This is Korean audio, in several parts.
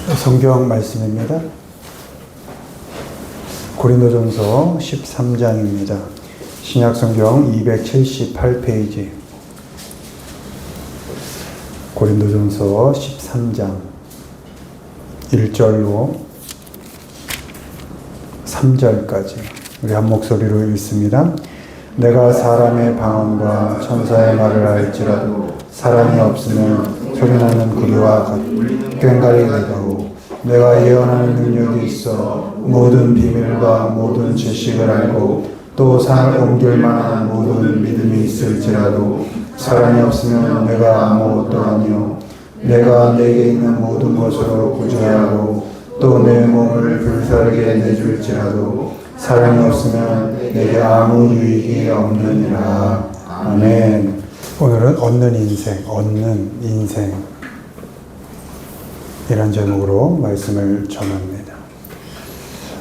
성경 말씀입니다. 고린도전서 13장입니다. 신약성경 278페이지. 고린도전서 13장 1절로 3절까지 우리 한 목소리로 읽습니다. 내가 사람의 방언과 천사의 말을 할지라도 사랑이 없으면 소리나는 구리와 꽹과리 같고 내가 예언하는 능력이 있어 모든 비밀과 모든 지식을 알고 또 산을 옮길 만한 모든 믿음이 있을지라도 사랑이 없으면 내가 아무것도 아니요 내가 내게 있는 모든 것으로 구제하고 또 내 몸을 불사르게 내줄지라도 사랑이 없으면 내게 아무 유익이 없느니라. 아멘. 오늘은 얻는 인생 이란 제목으로 말씀을 전합니다.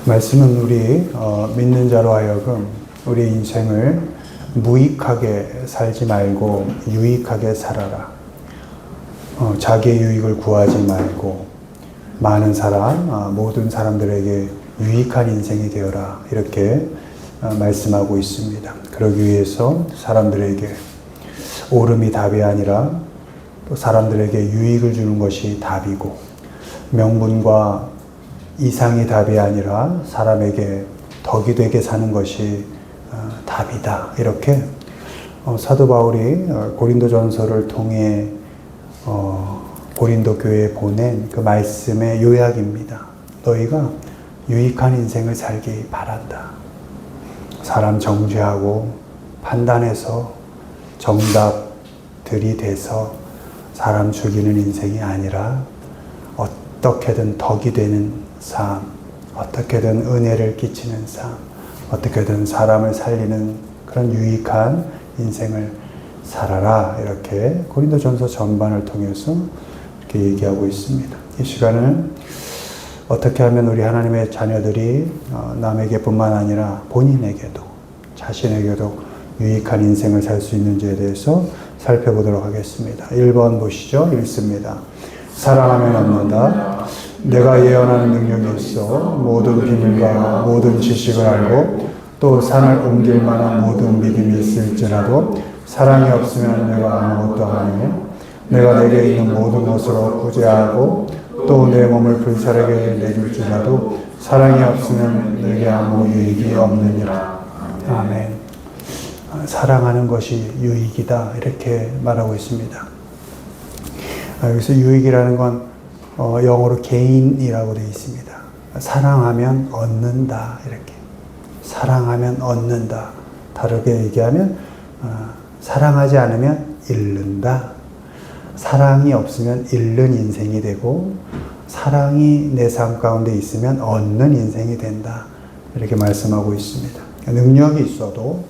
말씀은 우리 믿는 자로 하여금 우리 인생을 무익하게 살지 말고 유익하게 살아라. 자기의 유익을 구하지 말고 많은 사람, 모든 사람들에게 유익한 인생이 되어라. 이렇게 말씀하고 있습니다. 그러기 위해서 사람들에게 옳음이 답이 아니라 또 사람들에게 유익을 주는 것이 답이고 명분과 이상이 답이 아니라 사람에게 덕이 되게 사는 것이 답이다. 이렇게 사도 바울이 고린도전서를 통해 고린도 교회에 보낸 그 말씀의 요약입니다. 너희가 유익한 인생을 살기 바란다. 사람 정죄하고 판단해서 정답 들이대서 사람 죽이는 인생이 아니라 어떻게든 덕이 되는 삶, 어떻게든 은혜를 끼치는 삶, 어떻게든 사람을 살리는 그런 유익한 인생을 살아라. 이렇게 고린도전서 전반을 통해서 이렇게 얘기하고 있습니다. 이 시간은 어떻게 하면 우리 하나님의 자녀들이 남에게뿐만 아니라 본인에게도 자신에게도 유익한 인생을 살 수 있는지에 대해서 살펴보도록 하겠습니다. 1번 보시죠. 읽습니다. 사랑하면 얻는다. 내가 예언하는 능력이 있어 모든 비밀과 모든 지식을 알고 또 산을 옮길 만한 모든 믿음이 있을지라도 사랑이 없으면 내가 아무것도 아니요 내가 내게 있는 모든 것으로 구제하고 또 내 몸을 불사르게 내줄지라도 사랑이 없으면 내게 아무 유익이 없느니라. 아멘. 사랑하는 것이 유익이다. 이렇게 말하고 있습니다. 여기서 유익이라는 건 영어로 gain이라고 되어 있습니다. 사랑하면 얻는다. 이렇게. 사랑하면 얻는다. 다르게 얘기하면 사랑하지 않으면 잃는다. 사랑이 없으면 잃는 인생이 되고 사랑이 내 삶 가운데 있으면 얻는 인생이 된다. 이렇게 말씀하고 있습니다. 능력이 있어도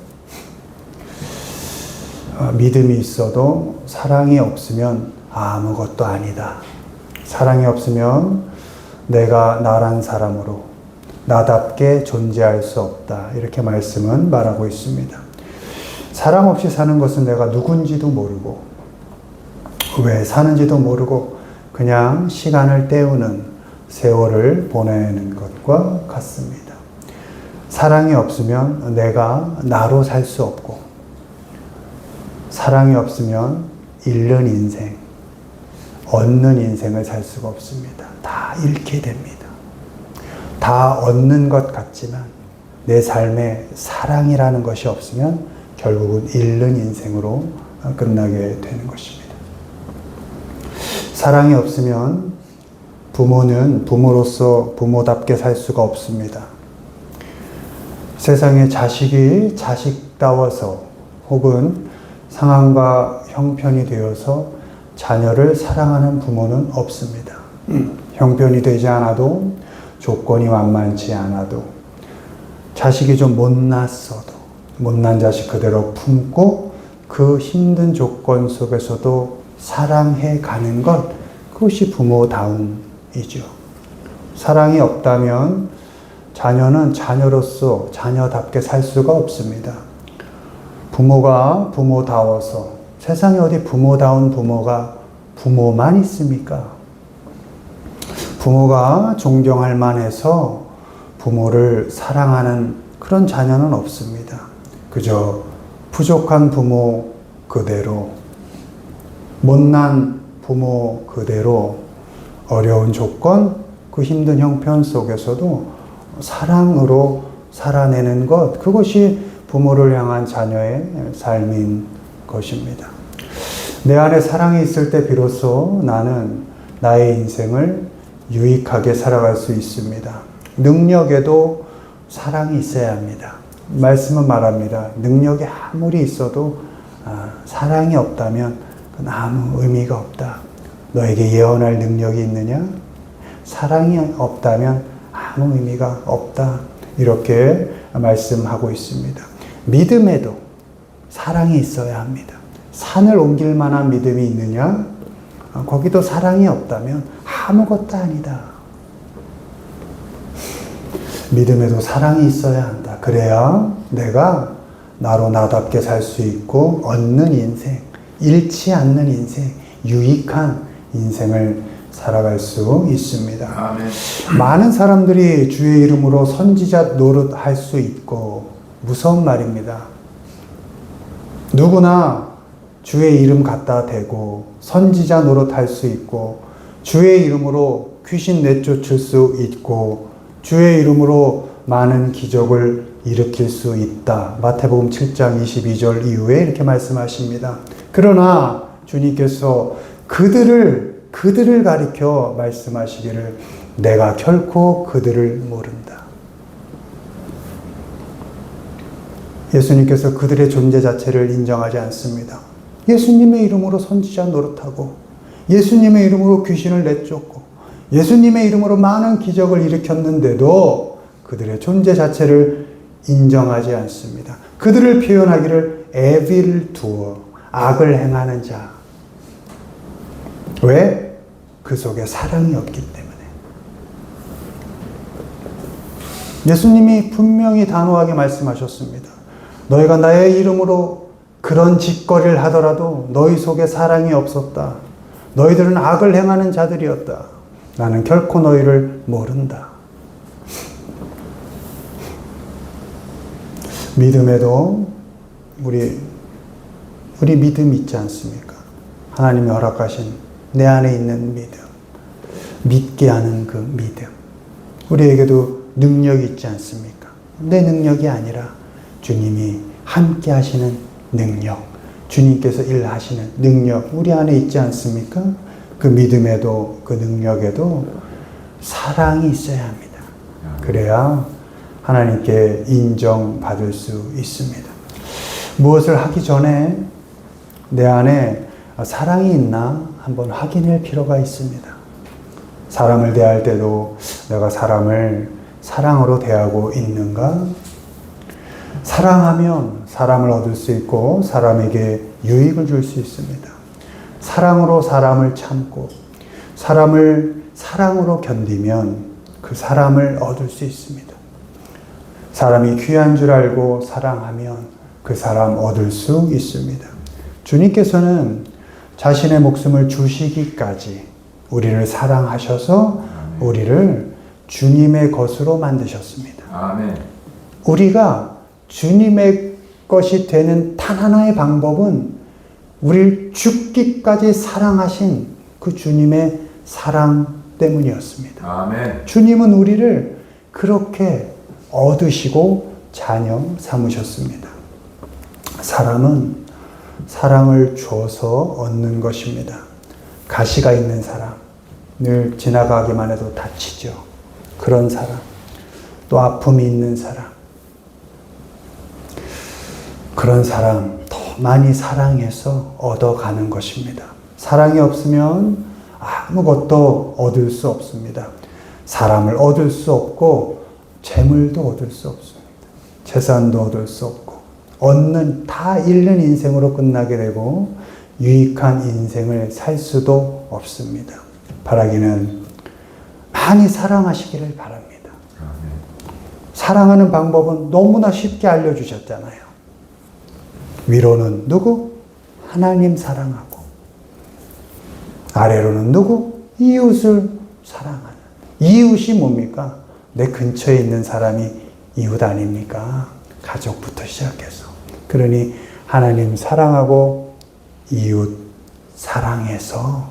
믿음이 있어도 사랑이 없으면 아무것도 아니다. 사랑이 없으면 내가 나란 사람으로 나답게 존재할 수 없다. 이렇게 말씀은 말하고 있습니다. 사랑 없이 사는 것은 내가 누군지도 모르고 왜 사는지도 모르고 그냥 시간을 때우는 세월을 보내는 것과 같습니다. 사랑이 없으면 내가 나로 살 수 없고 사랑이 없으면 잃는 인생, 얻는 인생을 살 수가 없습니다. 다 잃게 됩니다. 다 얻는 것 같지만 내 삶에 사랑이라는 것이 없으면 결국은 잃는 인생으로 끝나게 되는 것입니다. 사랑이 없으면 부모는 부모로서 부모답게 살 수가 없습니다. 세상에 자식이 자식다워서 혹은 상황과 형편이 되어서 자녀를 사랑하는 부모는 없습니다. 형편이 되지 않아도 조건이 만만치 않아도 자식이 좀 못났어도 못난 자식 그대로 품고 그 힘든 조건 속에서도 사랑해 가는 것, 그것이 부모다움이죠. 사랑이 없다면 자녀는 자녀로서 자녀답게 살 수가 없습니다. 부모가 부모다워서 세상에 어디 부모다운 부모가 부모만 있습니까? 부모가 존경할 만해서 부모를 사랑하는 그런 자녀는 없습니다. 그저 부족한 부모 그대로, 못난 부모 그대로 어려운 조건, 그 힘든 형편 속에서도 사랑으로 살아내는 것, 그것이 부모를 향한 자녀의 삶인 것입니다. 내 안에 사랑이 있을 때 비로소 나는 나의 인생을 유익하게 살아갈 수 있습니다. 능력에도 사랑이 있어야 합니다. 말씀은 말합니다. 능력이 아무리 있어도 사랑이 없다면 그건 아무 의미가 없다. 너에게 예언할 능력이 있느냐? 사랑이 없다면 아무 의미가 없다. 이렇게 말씀하고 있습니다. 믿음에도 사랑이 있어야 합니다. 산을 옮길 만한 믿음이 있느냐? 거기도 사랑이 없다면 아무것도 아니다. 믿음에도 사랑이 있어야 한다. 그래야 내가 나로 나답게 살 수 있고 얻는 인생, 잃지 않는 인생, 유익한 인생을 살아갈 수 있습니다. 아멘. 많은 사람들이 주의 이름으로 선지자 노릇할 수 있고 무서운 말입니다. 누구나 주의 이름 갖다 대고 선지자 노릇할 수 있고 주의 이름으로 귀신 내쫓을 수 있고 주의 이름으로 많은 기적을 일으킬 수 있다. 마태복음 7장 22절 이후에 이렇게 말씀하십니다. 그러나 주님께서 그들을 가리켜 말씀하시기를 내가 결코 그들을 모른다. 예수님께서 그들의 존재 자체를 인정하지 않습니다. 예수님의 이름으로 선지자 노릇하고 예수님의 이름으로 귀신을 내쫓고 예수님의 이름으로 많은 기적을 일으켰는데도 그들의 존재 자체를 인정하지 않습니다. 그들을 표현하기를 evil doer, 악을 행하는 자. 왜? 그 속에 사랑이 없기 때문에. 예수님이 분명히 단호하게 말씀하셨습니다. 너희가 나의 이름으로 그런 짓거리를 하더라도 너희 속에 사랑이 없었다. 너희들은 악을 행하는 자들이었다. 나는 결코 너희를 모른다. 믿음에도 우리 믿음 있지 않습니까? 하나님이 허락하신 내 안에 있는 믿음, 믿게 하는 그 믿음. 우리에게도 능력이 있지 않습니까? 내 능력이 아니라 주님이 함께 하시는 능력, 주님께서 일하시는 능력 우리 안에 있지 않습니까? 그 믿음에도 그 능력에도 사랑이 있어야 합니다. 그래야 하나님께 인정받을 수 있습니다. 무엇을 하기 전에 내 안에 사랑이 있나 한번 확인할 필요가 있습니다. 사람을 대할 때도 내가 사람을 사랑으로 대하고 있는가? 사랑하면 사람을 얻을 수 있고 사람에게 유익을 줄 수 있습니다. 사랑으로 사람을 참고 사람을 사랑으로 견디면 그 사람을 얻을 수 있습니다. 사람이 귀한 줄 알고 사랑하면 그 사람 얻을 수 있습니다. 주님께서는 자신의 목숨을 주시기까지 우리를 사랑하셔서 우리를 주님의 것으로 만드셨습니다. 아멘. 우리가 주님의 것이 되는 단 하나의 방법은 우리를 죽기까지 사랑하신 그 주님의 사랑 때문이었습니다. 아멘. 주님은 우리를 그렇게 얻으시고 자녀 삼으셨습니다. 사람은 사랑을 줘서 얻는 것입니다. 가시가 있는 사람, 늘 지나가기만 해도 다치죠. 그런 사람, 또 아픔이 있는 사람, 그런 사람 더 많이 사랑해서 얻어가는 것입니다. 사랑이 없으면 아무것도 얻을 수 없습니다. 사람을 얻을 수 없고 재물도 얻을 수 없습니다. 재산도 얻을 수 없고 얻는 다 잃는 인생으로 끝나게 되고 유익한 인생을 살 수도 없습니다. 바라기는 많이 사랑하시기를 바랍니다. 사랑하는 방법은 너무나 쉽게 알려주셨잖아요. 위로는 누구? 하나님 사랑하고 아래로는 누구? 이웃을 사랑하는 이웃이 뭡니까? 내 근처에 있는 사람이 이웃 아닙니까? 가족부터 시작해서. 그러니 하나님 사랑하고 이웃 사랑해서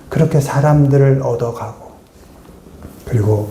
그렇게 사람들을 얻어가고, 그리고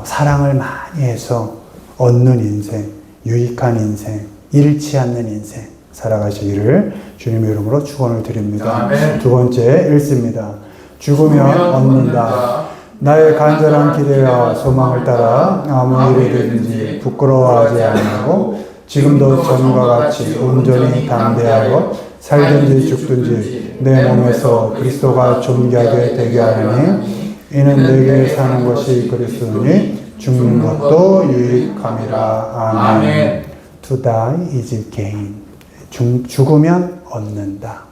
사랑을 많이 해서 얻는 인생, 유익한 인생, 잃지 않는 인생 살아가시기를 주님의 이름으로 축원을 드립니다. 아멘. 두 번째 읽습니다. 죽으면 얻는다. 나의 간절한 기대와 소망을 따라 아무 일이든지 부끄러워하지 아니하고 지금도 전과 같이 온전히 담대하고 살든지 죽든지 내 몸에서 그리스도가 존귀하게 되게 하느니 이는 내게 사는 것이 그리스도니 죽는 것도 유익함이라. 아멘. To die is gain. 죽으면 얻는다.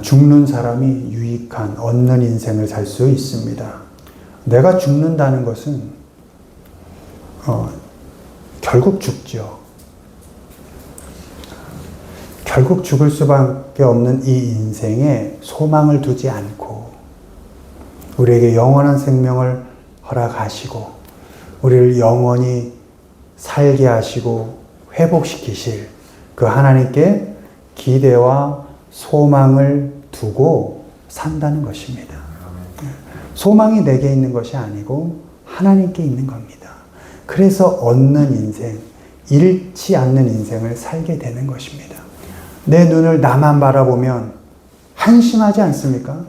죽는 사람이 유익한, 얻는 인생을 살 수 있습니다. 내가 죽는다는 것은 결국 죽죠. 결국 죽을 수밖에 없는 이 인생에 소망을 두지 않고 우리에게 영원한 생명을 허락하시고 우리를 영원히 살게 하시고 회복시키실 그 하나님께 기대와 소망을 두고 산다는 것입니다. 소망이 내게 있는 것이 아니고 하나님께 있는 겁니다. 그래서 얻는 인생, 잃지 않는 인생을 살게 되는 것입니다. 내 눈을 나만 바라보면 한심하지 않습니까?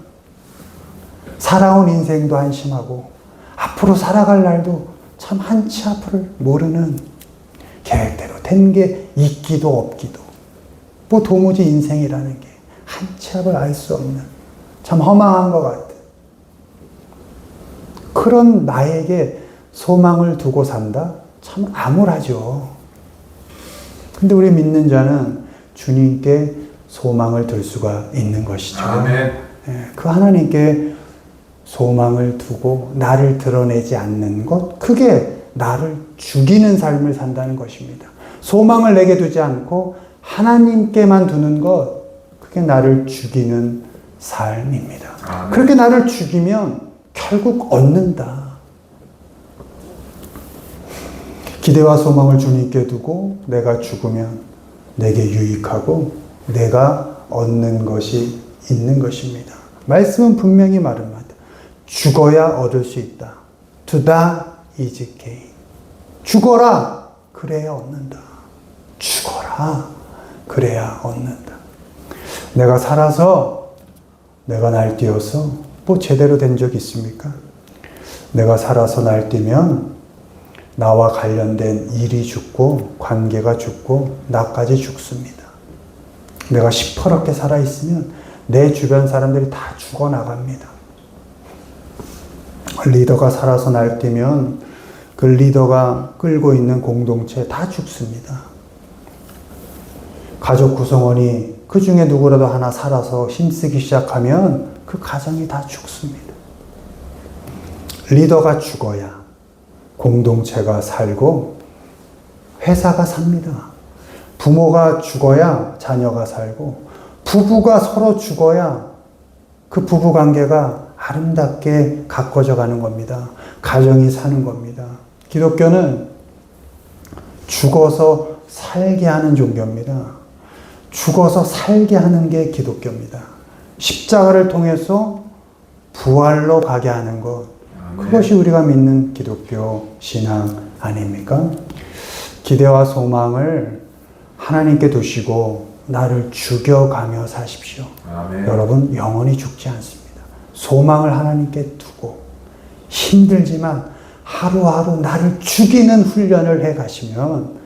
살아온 인생도 한심하고 앞으로 살아갈 날도 참 한치 앞을 모르는 계획대로 된 게 있기도 없기도, 뭐 도무지 인생이라는 게 한치 앞을 알 수 없는 참 허망한 것 같은 그런 나에게 소망을 두고 산다? 참 암울하죠. 근데 우리 믿는 자는 주님께 소망을 둘 수가 있는 것이죠. 아멘. 그 하나님께 소망을 두고 나를 드러내지 않는 것, 그게 나를 죽이는 삶을 산다는 것입니다. 소망을 내게 두지 않고 하나님께만 두는 것, 그게 나를 죽이는 삶입니다. 아멘. 그렇게 나를 죽이면 결국 얻는다. 기대와 소망을 주님께 두고 내가 죽으면 내게 유익하고 내가 얻는 것이 있는 것입니다. 말씀은 분명히 말합니다. 죽어야 얻을 수 있다. To die is gain. 죽어라, 그래야 얻는다. 죽어라, 그래야 얻는다. 내가 살아서, 내가 날뛰어서 뭐 제대로 된 적 있습니까? 내가 살아서 날뛰면 나와 관련된 일이 죽고 관계가 죽고 나까지 죽습니다. 내가 시퍼렇게 살아있으면 내 주변 사람들이 다 죽어나갑니다. 리더가 살아서 날뛰면 그 리더가 끌고 있는 공동체 다 죽습니다. 가족 구성원이 그 중에 누구라도 하나 살아서 힘쓰기 시작하면 그 가정이 다 죽습니다. 리더가 죽어야 공동체가 살고 회사가 삽니다. 부모가 죽어야 자녀가 살고 부부가 서로 죽어야 그 부부 관계가 아름답게 가꿔져 가는 겁니다. 가정이 사는 겁니다. 기독교는 죽어서 살게 하는 종교입니다. 죽어서 살게 하는 게 기독교입니다. 십자가를 통해서 부활로 가게 하는 것, 그것이 우리가 믿는 기독교 신앙 아닙니까? 기대와 소망을 하나님께 두시고 나를 죽여가며 사십시오. 아멘. 여러분 영원히 죽지 않습니다. 소망을 하나님께 두고 힘들지만 하루하루 나를 죽이는 훈련을 해 가시면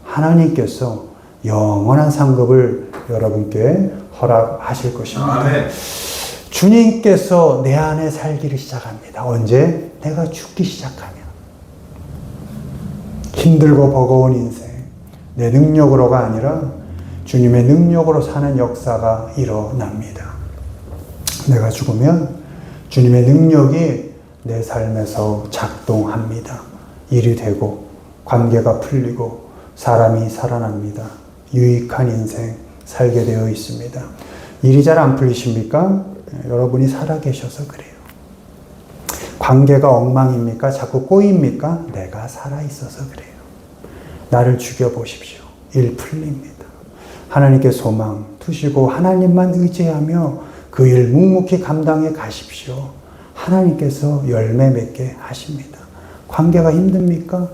하나님께서 영원한 상급을 여러분께 허락하실 것입니다. 아멘. 주님께서 내 안에 살기를 시작합니다. 언제? 내가 죽기 시작하면. 힘들고 버거운 인생, 내 능력으로가 아니라 주님의 능력으로 사는 역사가 일어납니다. 내가 죽으면 주님의 능력이 내 삶에서 작동합니다. 일이 되고 관계가 풀리고 사람이 살아납니다. 유익한 인생 살게 되어 있습니다. 일이 잘 안 풀리십니까? 여러분이 살아계셔서 그래요. 관계가 엉망입니까? 자꾸 꼬입니까? 내가 살아있어서 그래요. 나를 죽여보십시오. 일 풀립니다. 하나님께 소망 두시고 하나님만 의지하며 그 일 묵묵히 감당해 가십시오. 하나님께서 열매 맺게 하십니다. 관계가 힘듭니까?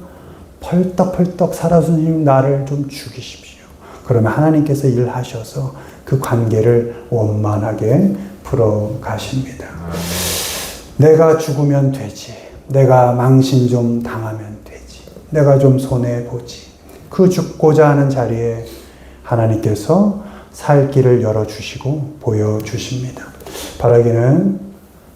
펄떡펄떡 살아서는 나를 좀 죽이십시오. 그러면 하나님께서 일하셔서 그 관계를 원만하게 풀어 가십니다. 내가 죽으면 되지. 내가 망신 좀 당하면 되지. 내가 좀 손해보지. 그 죽고자 하는 자리에 하나님께서 살 길을 열어주시고 보여주십니다. 바라기는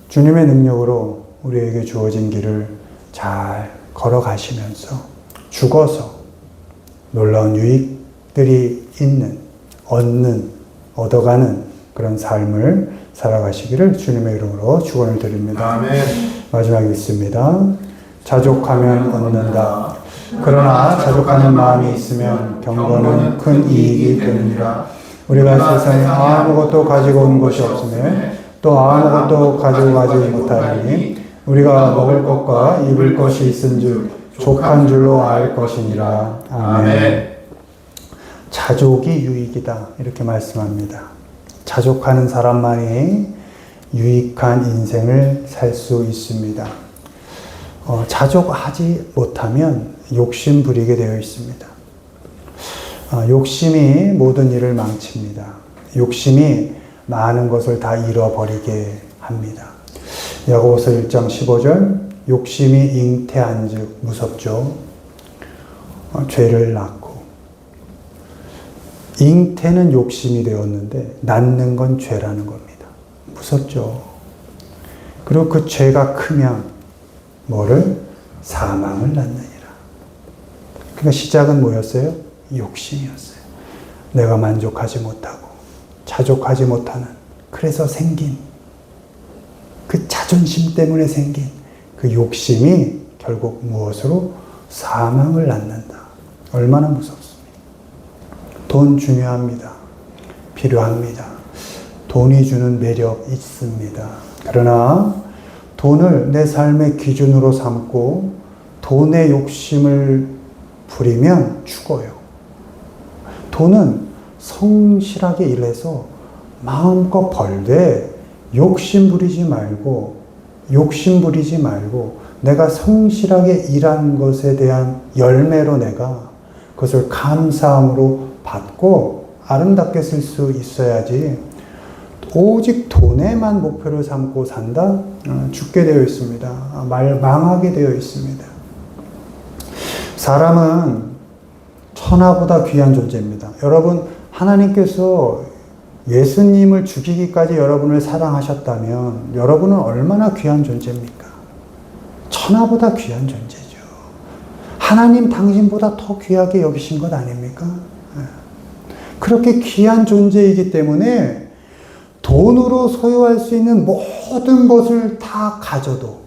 주님의 능력으로 우리에게 주어진 길을 잘 걸어가시면서 죽어서 놀라운 유익들이 있는, 얻어가는 그런 삶을 살아가시기를 주님의 이름으로 축원을 드립니다. 아멘. 마지막 읽습니다. 자족하면 얻는다. 그러나 자족하는 마음이 있으면 경건은 큰 이익이 되느니라. 우리가 세상에 아무것도 가지고 온 것이 없으며 또 아무것도 가지고 가지 못하니 우리가 먹을 것과 입을 것이 있은즉 족한 줄로 알 것이니라. 아멘. 자족이 유익이다 이렇게 말씀합니다. 자족하는 사람만이 유익한 인생을 살 수 있습니다. 자족하지 못하면 욕심 부리게 되어 있습니다. 욕심이 모든 일을 망칩니다. 욕심이 많은 것을 다 잃어버리게 합니다. 야고보서 1장 15절 욕심이 잉태한 즉 무섭죠. 죄를 낳고 잉태는 욕심이 되었는데 낳는 건 죄라는 겁니다. 무섭죠. 그리고 그 죄가 크면 뭐를? 사망을 낳느니라. 그러니까 시작은 뭐였어요? 욕심이었어요. 내가 만족하지 못하고 자족하지 못하는, 그래서 생긴 그 자존심 때문에 생긴 그 욕심이 결국 무엇으로? 사망을 낳는다. 얼마나 무섭습니까? 돈 중요합니다. 필요합니다. 돈이 주는 매력 있습니다. 그러나 돈을 내 삶의 기준으로 삼고 돈의 욕심을 부리면 죽어요. 돈은 성실하게 일해서 마음껏 벌되 욕심 부리지 말고 내가 성실하게 일한 것에 대한 열매로 내가 그것을 감사함으로 받고 아름답게 쓸 수 있어야지 오직 돈에만 목표를 삼고 산다? 죽게 되어 있습니다. 망하게 되어 있습니다. 사람은 천하보다 귀한 존재입니다. 여러분, 하나님께서 예수님을 죽이기까지 여러분을 사랑하셨다면 여러분은 얼마나 귀한 존재입니까? 천하보다 귀한 존재죠. 하나님 당신보다 더 귀하게 여기신 것 아닙니까? 그렇게 귀한 존재이기 때문에 돈으로 소유할 수 있는 모든 것을 다 가져도,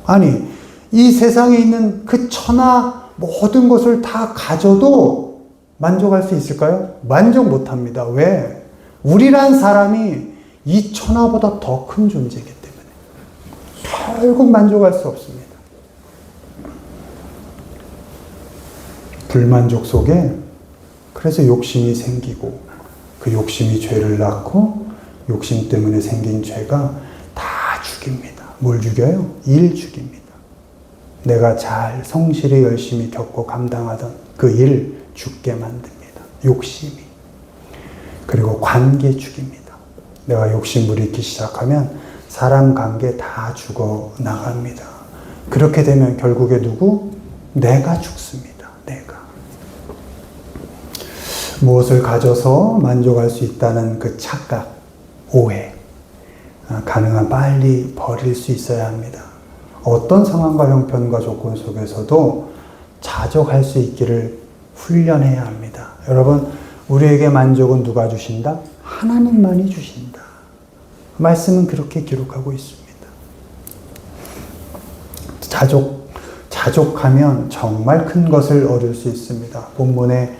아니, 이 세상에 있는 그 천하 모든 것을 다 가져도 만족할 수 있을까요? 만족 못합니다. 왜? 우리란 사람이 이 천하보다 더 큰 존재이기 때문에 결국 만족할 수 없습니다. 불만족 속에 그래서 욕심이 생기고 그 욕심이 죄를 낳고 욕심 때문에 생긴 죄가 다 죽입니다. 뭘 죽여요? 일 죽입니다. 내가 잘 성실히 열심히 겪고 감당하던 그 일 죽게 만듭니다. 욕심이. 그리고 관계 죽입니다. 내가 욕심 부리기 시작하면 사람 관계 다 죽어 나갑니다. 그렇게 되면 결국에 누구? 내가 죽습니다. 내가. 무엇을 가져서 만족할 수 있다는 그 착각, 오해, 가능한 빨리 버릴 수 있어야 합니다. 어떤 상황과 형편과 조건 속에서도 자족할 수 있기를 훈련해야 합니다. 여러분, 우리에게 만족은 누가 주신다? 하나님만이 주신다. 말씀은 그렇게 기록하고 있습니다. 자족하면 정말 큰 것을 얻을 수 있습니다. 본문에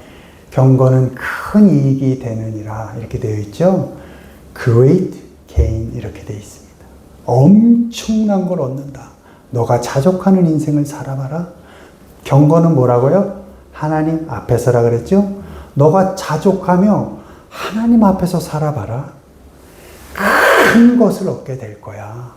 경건은 큰 이익이 되느니라 이렇게 되어 있죠. Great gain 이렇게 되어 있습니다. 엄청난 걸 얻는다. 너가 자족하는 인생을 살아봐라. 경건은 뭐라고요? 하나님 앞에서라 그랬죠? 너가 자족하며 하나님 앞에서 살아봐라. 큰 것을 얻게 될 거야.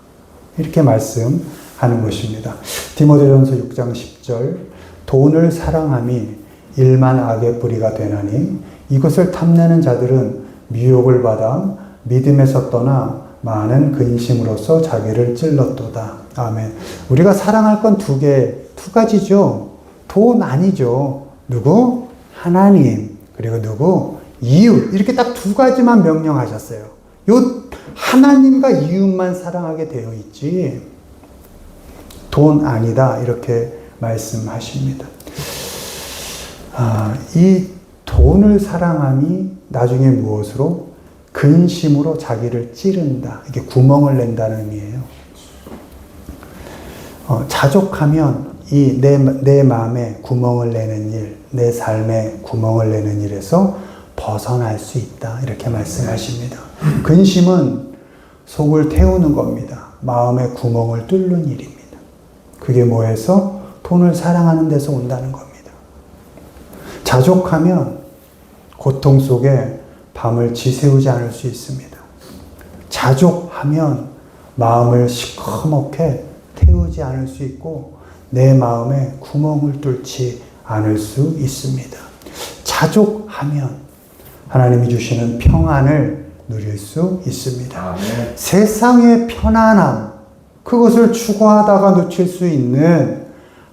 이렇게 말씀하는 것입니다. 디모데전서 6장 10절 돈을 사랑함이 일만 악의 뿌리가 되나니 이것을 탐내는 자들은 미혹을 받아 믿음에서 떠나 많은 근심으로써 자기를 찔렀도다. 아멘. 우리가 사랑할 건 두 가지죠. 돈 아니죠. 누구? 하나님. 그리고 누구? 이웃. 이렇게 딱 두 가지만 명령하셨어요. 요 하나님과 이웃만 사랑하게 되어 있지 돈 아니다 이렇게 말씀하십니다. 이 돈을 사랑함이 나중에 무엇으로? 근심으로 자기를 찌른다. 이게 구멍을 낸다는 의미예요. 자족하면 이 내 마음에 구멍을 내는 일, 내 삶에 구멍을 내는 일에서 벗어날 수 있다. 이렇게 말씀하십니다. 근심은 속을 태우는 겁니다. 마음에 구멍을 뚫는 일입니다. 그게 뭐해서? 돈을 사랑하는 데서 온다는 겁니다. 자족하면 고통 속에 밤을 지새우지 않을 수 있습니다. 자족하면 마음을 시커멓게 태우지 않을 수 있고 내 마음에 구멍을 뚫지 않을 수 있습니다. 자족하면 하나님이 주시는 평안을 누릴 수 있습니다. 아멘. 세상의 편안함, 그것을 추구하다가 놓칠 수 있는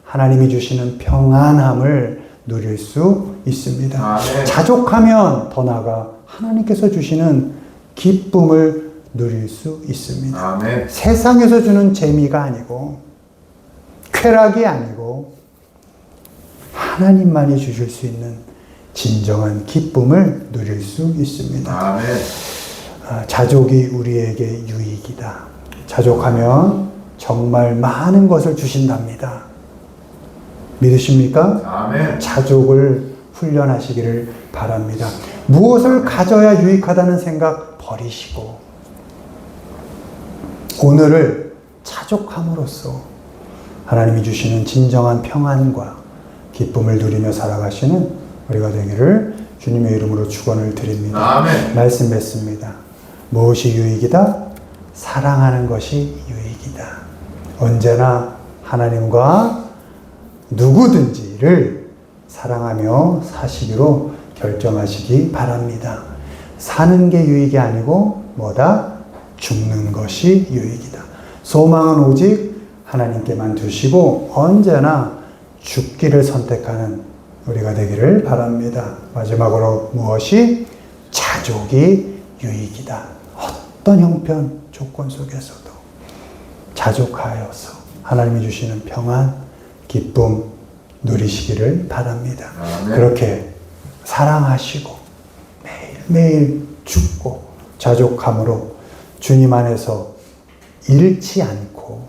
하나님이 주시는 평안함을 누릴 수 있습니다. 아멘. 자족하면 더 나아가 하나님께서 주시는 기쁨을 누릴 수 있습니다. 아멘. 세상에서 주는 재미가 아니고 쾌락이 아니고 하나님만이 주실 수 있는 진정한 기쁨을 누릴 수 있습니다. 아멘. 자족이 우리에게 유익이다. 자족하면 정말 많은 것을 주신답니다. 믿으십니까? 아멘. 자족을 훈련하시기를 바랍니다. 무엇을 가져야 유익하다는 생각 버리시고 오늘을 자족함으로써 하나님이 주시는 진정한 평안과 기쁨을 누리며 살아가시는 우리가 되기를 주님의 이름으로 축원을 드립니다. 아멘. 말씀 맺습니다. 무엇이 유익이다? 사랑하는 것이 유익이다. 언제나 하나님과 누구든지를 사랑하며 사시기로 결정하시기 바랍니다. 사는 게 유익이 아니고 뭐다? 죽는 것이 유익이다. 소망은 오직 하나님께만 두시고 언제나 죽기를 선택하는 우리가 되기를 바랍니다. 마지막으로 무엇이? 자족이 유익이다. 어떤 형편, 조건 속에서도 자족하여서 하나님이 주시는 평안, 기쁨 누리시기를 바랍니다. 아멘. 그렇게 사랑하시고 매일매일 죽고 자족함으로 주님 안에서 잃지 않고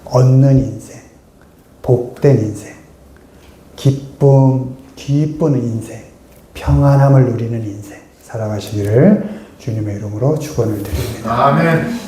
얻는 인생, 복된 인생, 기쁘는 인생, 평안함을 누리는 인생 살아가시기를 주님의 이름으로 축원을 드립니다. 아멘.